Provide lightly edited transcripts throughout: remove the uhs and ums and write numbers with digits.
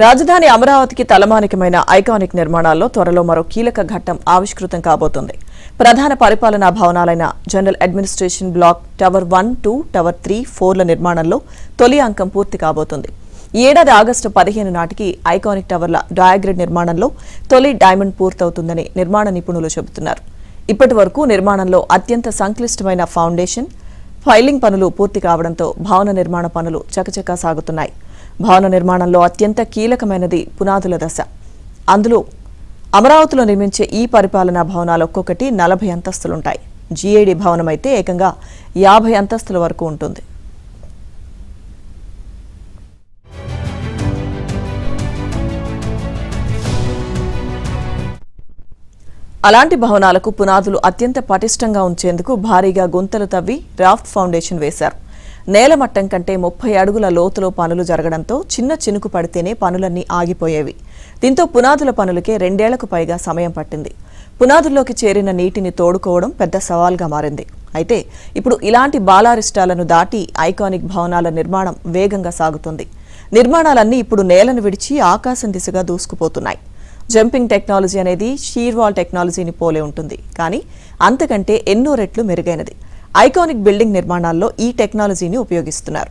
రాజధాని అమరావతికి తలమానికమైన ఐకానిక్ నిర్మాణాల్లో త్వరలో మరో కీలక ఘట్టం ఆవిష్కృతం కాబోతోంది. ప్రధాన పరిపాలనా భవనాలైన general administration block tower 1, 2, tower 3, 4ల నిర్మాణంలో తొలి అంకం పూర్తి కాబోతోంది. ఈ ఏడాది ఆగస్టు 15 నాటికి ఐకానిక్ టవర్ల డయాగ్రిడ్ నిర్మాణంలో తొలి డైమండ్ పూర్తవుతుందని నిర్మాణ నిపుణులు చెబుతున్నారు. ఇప్పటి వరకు నిర్మాణంలో అత్యంత సంక్లిష్టమైన ఫౌండేషన్, ఫైలింగ్ పనులు పూర్తి కావడంతో భవన నిర్మాణ పనులు చకచకా సాగుతున్నాయి. భవన నిర్మాణంలో అత్యంత కీలకమైనది పునాదుల దశ. అందులో అమరావతిలో నిర్మించే ఈ పరిపాలనా భవనాలు ఒక్కొక్కటి 40 అంతస్తులుంటాయి. జీఏడీ భవనం అయితే ఏకంగా 50 అంతస్తుల వరకు ఉంటుంది. అలాంటి భవనాలకు పునాదులు అత్యంత పటిష్టంగా ఉంచేందుకు భారీగా గుంతలు తవ్వి రాఫ్ట్ ఫౌండేషన్ వేశారు. నేలమట్టం కంటే 30 అడుగుల లోతులో పనులు జరగడంతో చిన్న చినుకు పడితేనే పనులన్నీ ఆగిపోయేవి. దీంతో పునాదుల పనులకే 2 ఏళ్లకు పైగా సమయం పట్టింది. పునాదుల్లోకి చేరిన నీటిని తోడుకోవడం పెద్ద సవాల్గా మారింది. అయితే ఇప్పుడు ఇలాంటి బాలారిష్టాలను దాటి ఐకానిక్ భవనాల నిర్మాణం వేగంగా సాగుతుంది. నిర్మాణాలన్నీ ఇప్పుడు నేలను విడిచి ఆకాశం దిశగా దూసుకుపోతున్నాయి. జంపింగ్ టెక్నాలజీ అనేది షీర్ వాల్ టెక్నాలజీని పోలే ఉంటుంది, కానీ అంతకంటే ఎన్నో రెట్లు మెరుగైనది. ఐకానిక్ బిల్డింగ్ నిర్మాణాల్లో ఈ టెక్నాలజీని ఉపయోగిస్తున్నారు.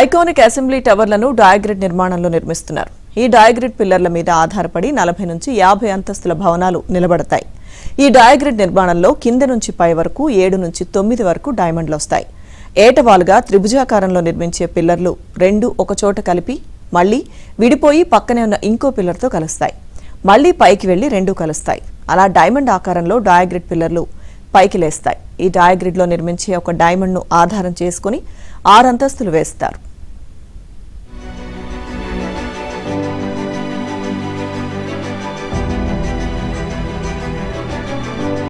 ఐకానిక్ అసెంబ్లీ టవర్లను డయాగ్రిడ్ నిర్మాణంలో నిర్మిస్తున్నారు. ఈ డయాగ్రిడ్ పిల్లర్ల మీద ఆధారపడి 40 నుంచి 50 అంతస్తుల భవనాలు నిలబడతాయి. ఈ డయాగ్రిడ్ నిర్మాణంలో కింద నుంచి పై వరకు 7 నుంచి 9 వరకు డైమండ్లు వస్తాయి. ఏటవాలుగా త్రిభుజాకారంలో నిర్మించే పిల్లర్లు 2 ఒకచోట కలిపి మళ్లీ విడిపోయి పక్కనే ఉన్న ఇంకో పిల్లర్తో కలుస్తాయి. మళ్లీ పైకి వెళ్లి 2 కలుస్తాయి. అలా డైమండ్ ఆకారంలో డయాగ్రిడ్ పిల్లర్లు పైకి లేస్తాయి. ఈ డయాగ్రిడ్లో నిర్మించే ఒక డైమండ్ను ఆధారం చేసుకుని 6 అంతస్తులు వేస్తారు.